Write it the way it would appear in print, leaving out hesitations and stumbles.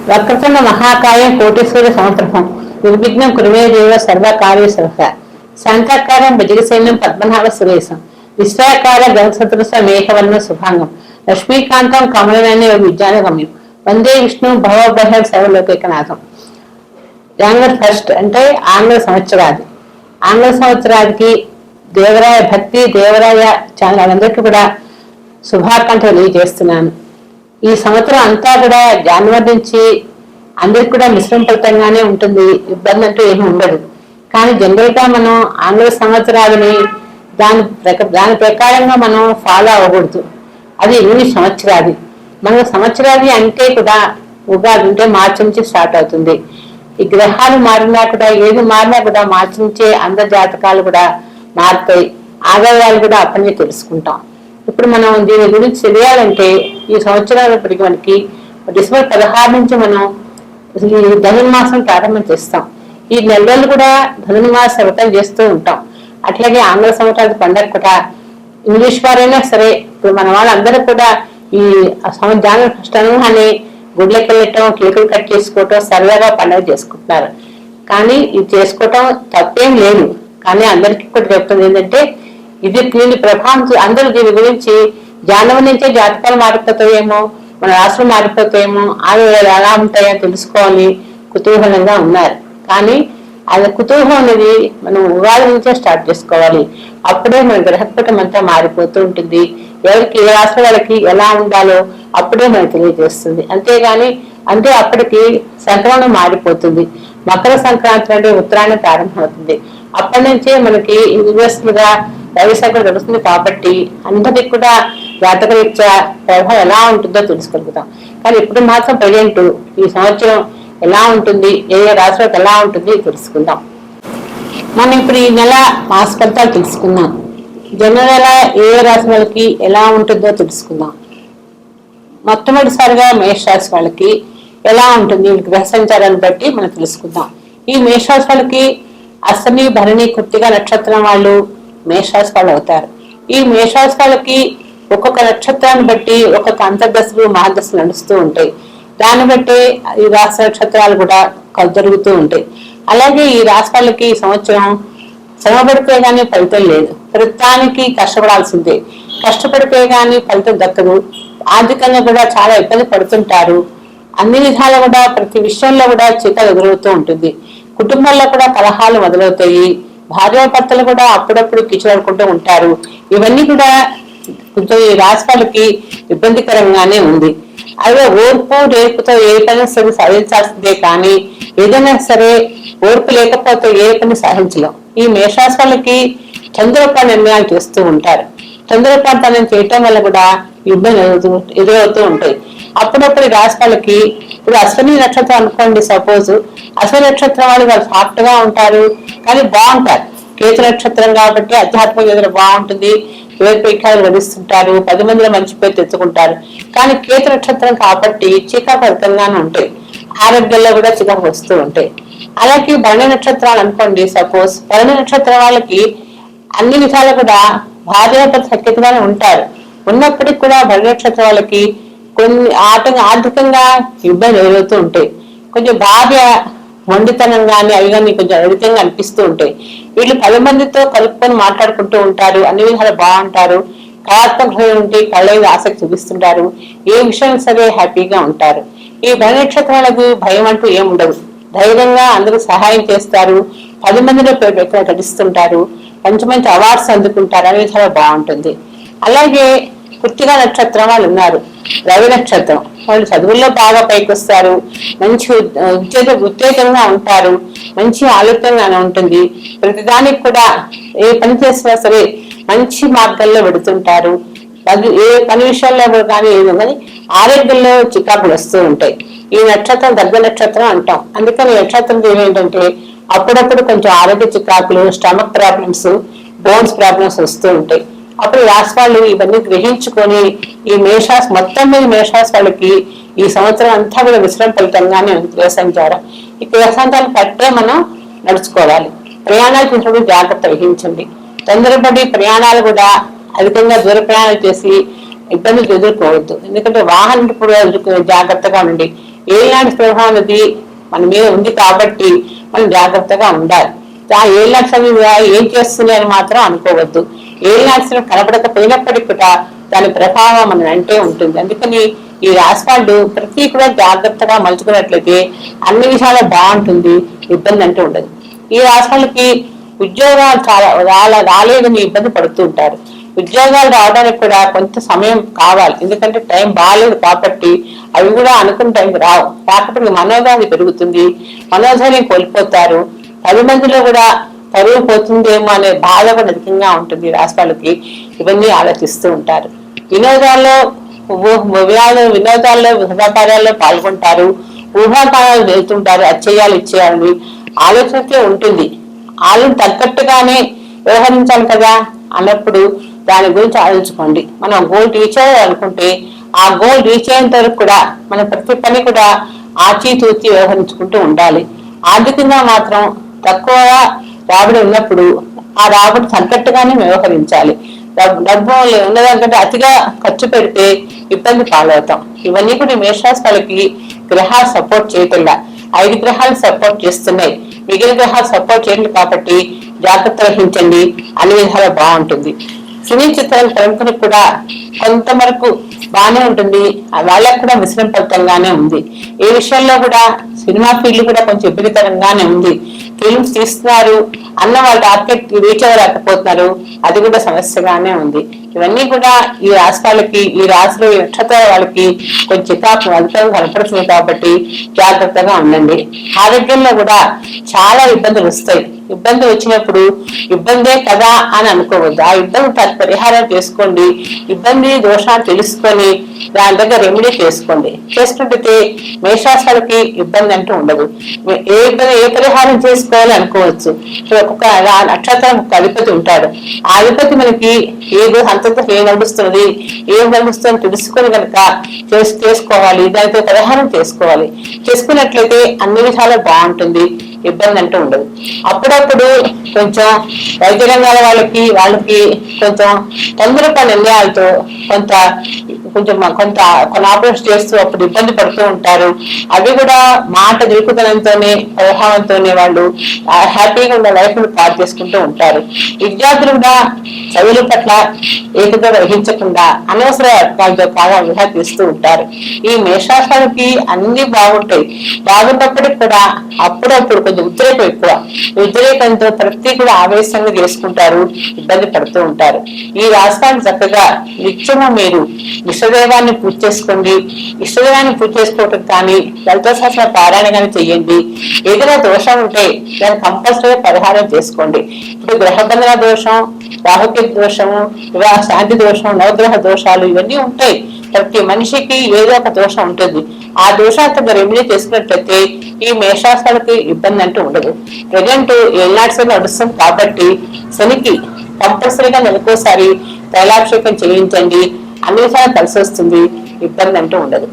వక్రతుండ మహాకాయం కోటీశ్వర సమప్రభం నిర్విఘ్నం కురుమే దేవ సర్వకార్య సర్వ శాంతాకారం భుజగసైన్యం పద్మనాభ సురేశం విశ్వాకార గణసదృశ మేఘవర్ణ శుభాంగం లక్ష్మీకాంతం కమలనైన విజ్ఞానగమ్యం వందే విష్ణు భవభయ సర్వలోకైకనాథం. జనవరి 1 అంటే ఆంగ్ల సంవత్సరాది. ఆంగ్ల సంవత్సరాదికి దేవరాయ భక్తి దేవరాయ ఛానల్ అందరికీ కూడా శుభాకాంక్షలు తెలియజేస్తున్నాను. ఈ సంవత్సరం అంతా కూడా జనవరి నుంచి అందరికి కూడా మిశ్రమ ఫలితంగానే ఉంటుంది, ఇబ్బంది అంటూ ఏమి ఉండదు. కానీ జనరల్ గా మనం ఆంగ్ల సంవత్సరాలని దాని ప్రకారంగా మనం ఫాలో అవ్వకూడదు. అది ఇంగ్లీష్ సంవత్సరాది. మన సంవత్సరాది అంటే కూడా ఉగాది అంటే మార్చి నుంచి స్టార్ట్ అవుతుంది. ఈ గ్రహాలు మారినా కూడా ఏది మారినా కూడా మార్చి నుంచే అందరి జాతకాలు కూడా మారుతాయి, ఆదాయాలు కూడా అప్పటి నుంచి తెలుసుకుంటాం. ఇప్పుడు మనం దీని గురించి తెలియాలంటే ఈ సంవత్సరాలప్పటికి మనకి డిసెంబర్ 16 నుంచి మనం ఈ ధనుర్మాసం ప్రారంభం చేస్తాం. ఈ నెల రోజులు కూడా ధనుర్మాస వ్రతం చేస్తూ ఉంటాం. అట్లాగే ఆంగ్ల సంవత్సరాల పండుగ కూడా ఇంగ్లీష్ వారైనా సరే ఇప్పుడు మన వాళ్ళందరూ కూడా ఈ జనవరి 1 అని గుడ్లకి వెళ్ళటం, కేకులు కట్ చేసుకోవటం, సరదాగా పండుగ చేసుకుంటున్నారు. కానీ ఇది చేసుకోవటం తప్పేం లేదు. కానీ అందరికీ కూడా చెప్తుంది ఏంటంటే ఇది దీని ప్రభావం అందరూ దీని గురించి జనవరి నుంచే జాతకాలు మారిపోతాయేమో, మన రాష్ట్రం మారిపోతాయేమో, ఆదాయాలు ఎలా ఉంటాయో తెలుసుకోవాలి కుతూహలంగా ఉన్నారు. కానీ అది కుతూహలం అనేది మనం ఉగాది నుంచే స్టార్ట్ చేసుకోవాలి. అప్పుడే మన గ్రహకూటం అంతా మారిపోతూ ఉంటుంది. ఎవరికి ఏ రాష్ట్ర వాళ్ళకి ఎలా ఉండాలో అప్పుడే మనకు తెలియజేస్తుంది. అంతేగాని అంటే అప్పటికి సంక్రమణం మారిపోతుంది. మకర సంక్రాంతి అంటే ఉత్తరాయణ ప్రారంభమవుతుంది. అప్పటి నుంచే మనకి యూనివర్సల్గా రవి సంక్రమణ జరుగుతుంది. కాబట్టి అందరికి కూడా జాతకరీత్యా ప్రభావం ఎలా ఉంటుందో తెలుసుకోగలుగుతాం. కానీ ఇప్పుడు మాత్రం ప్రజెంట్ ఈ సంవత్సరం ఎలా ఉంటుంది, ఏ రాశులకు ఎలా ఉంటుంది తెలుసుకుందాం. మనం ఇప్పుడు ఈ నెల మాస ఫలితాలు తెలుసుకుందాం. జనవరి నెల ఏ రాశి వాళ్ళకి ఎలా ఉంటుందో తెలుసుకుందాం. మొట్టమొదటిసారిగా మేషరాశి వాళ్ళకి ఎలా ఉంటుంది గ్రహ సంచారాన్ని బట్టి మనం తెలుసుకుందాం. ఈ మేషరాశి వాళ్ళకి అశ్విని భరణి కృత్తిక నక్షత్రం వాళ్ళు మేషరాశి వాళ్ళు అవుతారు. ఈ మేషరాశి వాళ్ళకి ఒక్కొక్క నక్షత్రాన్ని బట్టి ఒక్కొక్క అంతర్దశలు మహాదశలు నడుస్తూ ఉంటాయి. దాన్ని బట్టి ఈ రాశి నక్షత్రాలు కూడా జరుగుతూ ఉంటాయి. అలాగే ఈ రాశి వాళ్ళకి ఈ సంవత్సరం శ్రమ పడితే గానీ ఫలితం లేదు. ప్రతిదానికి కష్టపడాల్సిందే. కష్టపడితే గానీ ఫలితం దక్కదు. ఆర్థికంగా కూడా చాలా ఇబ్బంది పడుతుంటారు. అన్ని విధాలు కూడా ప్రతి విషయంలో కూడా చికాకు ఎదురవుతూ ఉంటుంది. కుటుంబాల్లో కూడా కలహాలు మొదలవుతాయి. భార్యాభర్తలు కూడా అప్పుడప్పుడు కిచులాడుకుంటూ ఉంటారు. ఇవన్నీ కూడా కొంచెం ఈ రాశి వాళ్ళకి ఇబ్బందికరంగానే ఉంది. అదే ఓర్పు రేపుతో ఏ పని సరే సాధించాల్సిందే. కానీ ఏదైనా సరే ఓర్పు లేకపోతే ఏ పని సాధించలేం. ఈ మేషరాశి వాళ్ళకి చంద్రపాత నిర్ణయాలు చేస్తూ ఉంటారు. చంద్రపాతం చేయటం వల్ల కూడా ఇబ్బంది ఎదురవుతూ ఉంటాయి. అప్పుడప్పుడు రాశి వాళ్ళకి ఇప్పుడు అశ్విని నక్షత్రం అనుకోండి, సపోజ్ అశ్విని నక్షత్రం వాళ్ళు సాఫ్ట్ గా ఉంటారు కానీ బాగుంటారు. కేతు నక్షత్రం కాబట్టి ఆధ్యాత్మిక ఎదురు బాగుంటుంది. వివేకాలు గడిస్తుంటారు, 10 మందిలో మంచి పేరు తెచ్చుకుంటారు. కానీ కేతు నక్షత్రం కాబట్టి చికాకు అధికంగానే ఉంటాయి. ఆరోగ్యంలో కూడా చికాకు వస్తూ ఉంటాయి. అలాగే భరణి నక్షత్రాలు అనుకోండి, సపోజ్ భరణి నక్షత్రం వాళ్ళకి అన్ని విధాలు కూడా భార్యాభర్త సఖ్యతగానే ఉంటారు. ఉన్నప్పటికీ కూడా భరణి నక్షత్రం వాళ్ళకి కొన్ని ఆర్థికంగా ఇబ్బంది ఎదురవుతూ ఉంటాయి. కొంచెం భార్య మొండితనం కానీ అవి కానీ కొంచెం అధికంగా అనిపిస్తూ ఉంటాయి. వీళ్ళు 10 మందితో కలుపుకొని మాట్లాడుకుంటూ ఉంటారు. అన్ని విధాలు బాగుంటారు. కళాత్మక ఉంటే కళ్ళ మీద ఆసక్తి చూపిస్తుంటారు. ఏ విషయం సరే హ్యాపీగా ఉంటారు. ఈ భరణి నక్షత్రాలకు భయం అంటూ ఏముండదు. ధైర్యంగా అందరూ సహాయం చేస్తారు. 10 మందిలో గడిస్తుంటారు. మంచి మంచి అవార్డ్స్ అందుకుంటారు. అనే విధాలు బాగుంటుంది. అలాగే కృత్తిక నక్షత్రం వాళ్ళు ఉన్నారు. రవి నక్షత్రం వాళ్ళు చదువుల్లో బాగా పైకి వస్తారు. మంచి ఉత్తేజంగా ఉంటారు. మంచి ఆలోచనగా ఉంటుంది. ప్రతిదానికి కూడా ఏ పని చేసినా సరే మంచి మార్గాల్లో పెడుతుంటారు. ఏ పని విషయాల్లో కానీ ఏదో కానీ ఆరోగ్యంలో చికాకులు వస్తూ ఉంటాయి. ఈ నక్షత్రం దగ్గర నక్షత్రం అంటాం. అందుకని నక్షత్రం ఏంటంటే అప్పుడప్పుడు కొంచెం ఆరోగ్య చికాకులు, స్టమక్ ప్రాబ్లమ్స్, బోన్స్ ప్రాబ్లమ్స్ వస్తూ ఉంటాయి. అప్పుడు రాశి వాళ్ళు ఇవన్నీ గ్రహించుకొని ఈ మేషరాశి మొత్తం మీద మేషరాశి వాళ్ళకి ఈ సంవత్సరం అంతా కూడా విశ్రమ ఫలితంగానే గ్రహ సంచారం. ఈ గ్రహ సంచారం పట్టే మనం నడుచుకోవాలి. ప్రయాణాలు చేసినప్పుడు జాగ్రత్త వహించండి. తొందరపడి ప్రయాణాలు కూడా అధికంగా దూర ప్రయాణాలు చేసి ఇబ్బందులు ఎదుర్కోవద్దు. ఎందుకంటే వాహనం ఇప్పుడు జాగ్రత్తగా ఉండి ఏలినాటి ప్రభావం అనేది మన మీద ఉంది కాబట్టి మనం జాగ్రత్తగా ఉండాలి. ఆ ఏలినాటి సమయం ఏం చేస్తుంది అని మాత్రం అనుకోవద్దు. ఏలినాటి కనపడకపోయినప్పటికీ కూడా దాని ప్రభావం మన అంటే ఉంటుంది. అందుకని ఈ రాశి వాళ్ళు ప్రతి కూడా జాగ్రత్తగా మలుచుకున్నట్లయితే అన్ని విషయాలు బాగుంటుంది, ఇబ్బంది అంటూ ఉండదు. ఈ రాశి వాళ్ళకి ఉద్యోగాలు చాలా రాలేదని ఇబ్బంది పడుతూ ఉంటారు. ఉద్యోగాలు రావడానికి కూడా కొంత సమయం కావాలి, ఎందుకంటే టైం బాగాలేదు కాబట్టి అవి కూడా అనుకున్న టైంకి రావు. కాకపోతే మనోధైర్యం పెరుగుతుంది, మనోధైర్యం కోల్పోతారు. 10 మందిలో కూడా పరువు పోతుందేమో అనే బాధ కూడా అధికంగా ఉంటుంది. రాశి వాళ్ళకి ఇవన్నీ ఆలోచిస్తూ ఉంటారు. వినోదాల్లో శుభకార్యాల్లో పాల్గొంటారు, ఊహాకార్యాలు వెళ్తుంటారు. అది చేయాలి ఇచ్చేయాలని ఆలోచనకే ఉంటుంది. ఆలోచన తగ్గట్టుగానే వ్యవహరించాలి కదా అన్నప్పుడు దాని గురించి ఆలోచించుకోండి. మనం గోల్ రీచ్ అవ్వాలనుకుంటే ఆ గోల్ రీచ్ అయ్యేంత వరకు కూడా మన ప్రతి పని కూడా ఆచితూచి వ్యవహరించుకుంటూ ఉండాలి. ఆర్థికంగా మాత్రం తక్కువగా రాబడి ఉన్నప్పుడు ఆ రాబడి తగ్గట్టుగానే వ్యవహరించాలి. డబ్బు ఉన్నదానికంటే అతిగా ఖర్చు పెడితే ఇబ్బంది పాలవుతాం. ఇవన్నీ కూడా మేషరాశి వాళ్ళకి గ్రహాలు సపోర్ట్ చేయకుండా 5 గ్రహాలు సపోర్ట్ చేస్తున్నాయి, మిగిలిన గ్రహాలు సపోర్ట్ చేయండి కాబట్టి జాగ్రత్త వహించండి, అన్ని విధాలు బాగుంటుంది. సినీ చిత్రాల ప్రముఖులకు కూడా కొంతవరకు బాగానే ఉంటుంది, వాళ్ళకు కూడా మిశ్రమ ఫలితంగానే ఉంది. ఏ విషయంలో కూడా సినిమా ఫీల్డ్ కూడా కొంచెం ఇబ్బందికరంగానే ఉంది. ఫిల్మ్స్ తీస్తున్నారు అన్న వాళ్ళ టార్గెట్ రీచ్ అవ్వలేకపోతున్నారు, అది కూడా సమస్యగానే ఉంది. ఇవన్నీ కూడా ఈ రాశి వాళ్ళకి, ఈ రాశిలో నక్షత్రాల వాళ్ళకి కొంచెం చికాకు అధికంగా కనపడుతుంది కాబట్టి జాగ్రత్తగా ఉండండి. ఆరోగ్యంలో కూడా చాలా ఇబ్బందులు వస్తాయి. ఇబ్బంది వచ్చినప్పుడు ఇబ్బందే కదా అని అనుకోవద్దు. ఆ ఇబ్బంది పరిహారం చేసుకోండి. ఇబ్బంది దోషాలు తెలుసుకొని దాని దగ్గర రెమెడీ చేసుకోండి. చేసుకుంటే మేషరాశి వాళ్ళకి ఇబ్బంది అంటూ ఉండదు. ఏ పరిహారం చేసుకోవాలి అనుకోవచ్చు. ఒక్కొక్క నక్షత్రం ఒక అధిపతి ఉంటాడు. ఆ అధిపతి మనకి ఏదో అంతతో ఏం నడుస్తుంది, ఏం నడుస్తుందో తెలుసుకొని కనుక చేసుకోవాలి. దానితో పరిహారం చేసుకోవాలి. చేసుకున్నట్లయితే అన్ని విషయాలు బాగుంటుంది, ఇబ్బంది అంటూ ఉండదు. అప్పుడప్పుడు కొంచెం వైద్య రంగాల వాళ్ళకి కొంచెం తొందరపడి నిర్ణయాలతో కొంత ఆపరేషన్ చేస్తూ అప్పుడు ఇబ్బంది పడుతూ ఉంటారు. అవి కూడా మాట దొరుకుతనంతోనే ప్రభావంతోనే వాళ్ళు హ్యాపీగా ఉన్న లైఫ్ ను పాడు చేసుకుంటూ ఉంటారు. విద్యార్థులు కూడా చదువుల పట్ల ఏకత వహించకుండా అనవసర వాళ్ళతో బాగా విహాతిస్తూ ఉంటారు. ఈ మేషరాశులకి అన్ని బాగుంటాయి. బాగున్నప్పటికి కూడా అప్పుడప్పుడు కొంచెం ఉద్రేకం ఎక్కువ. ఉద్రేకంతో ప్రతి కూడా ఆవేశంగా చేసుకుంటారు, ఇబ్బంది పడుతూ ఉంటారు. ఈ రాష్ట్రాన్ని చక్కగా నిత్యము మీరు ఇష్టదైవాన్ని పూజ చేసుకోండి. ఇష్టదైవాన్ని పూజ చేసుకోవటం కానీ లలిత సహస్ర పారాయణ కానీ చెయ్యండి. ఏదైనా దోషం ఉంటే దాన్ని కంపల్సరీగా పరిహారం చేసుకోండి. ఇప్పుడు గ్రహబంధన దోషం, రాహుకేతు దోషము, వివాహ శాంతి దోషం, నవగ్రహ దోషాలు ఇవన్నీ ఉంటాయి. ప్రతి మనిషికి ఏదో ఒక దోషం ఉంటుంది. ఆ దోషాన్ని రెమెడీ చేసుకున్నట్లయితే ఈ మేషరాశులకి ఇబ్బంది అంటూ ఉండదు. ప్రజెంట్ ఏళ్ళనాటి నడుస్తుంది కాబట్టి శనికి కంపల్సరీగా నెలకోసారి తైలాభిషేకం చేయించండి. అన్ని విషయాలు కలిసి వస్తుంది, ఇబ్బంది అంటూ ఉండదు.